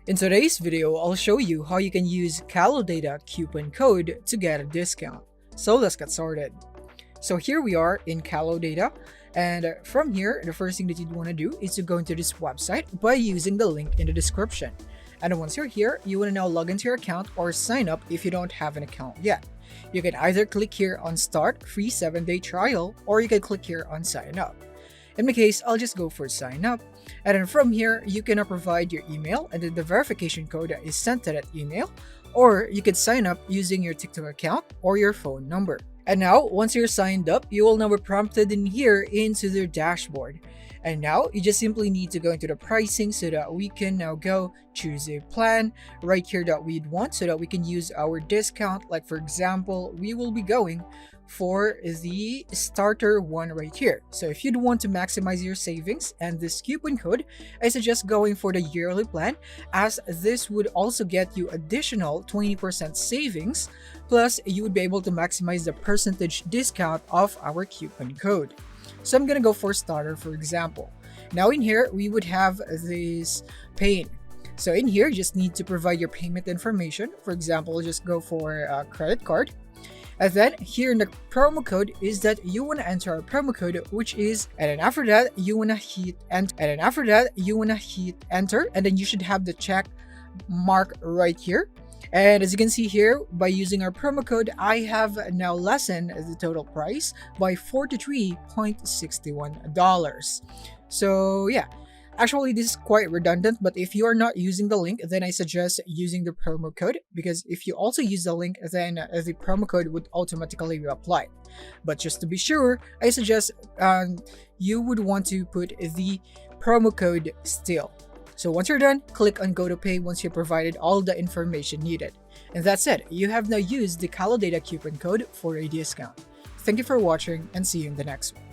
In today's video, I'll show you how you can use Kalodata coupon code to get a discount. So let's get started. So here we are in Kalodata, and from here, the first thing that you'd want to do is to go into this website by using the link in the description. And once you're here, you want to now log into your account or sign up if you don't have an account yet. You can either click here on Start Free 7-Day Trial, or you can click here on Sign Up. In my case, I'll just go for sign up, and then from here, you can provide your email and then the verification code that is sent to that email, or you can sign up using your TikTok account or your phone number. And now, once you're signed up, you will now be prompted in here into their dashboard. And now, you just simply need to go into the pricing so that we can now go choose a plan right here that we'd want so that we can use our discount. Like for example, we will be going for the starter one right here. So if you'd want to maximize your savings and this coupon code, I suggest going for the yearly plan, as this would also get you additional 20% savings, plus you would be able to maximize the percentage discount of our coupon code. So I'm gonna go for starter, for example. Now in here, we would have this paying. So in here, you just need to provide your payment information. For example, just go for a credit card. And then here in the promo code is that you want to enter our promo code, which is, and then after that, you want to hit enter, and then you should have the check mark right here. And as you can see here, by using our promo code, I have now lessened the total price by $43.61. So yeah, actually this is quite redundant, but if you are not using the link, then I suggest using the promo code, because if you also use the link, then the promo code would automatically be applied. But just to be sure, I suggest you would want to put the promo code still. So once you're done, click on Go to Pay once you provided all the information needed. And that's it. You have now used the Kalodata coupon code for a discount. Thank you for watching, and see you in the next one.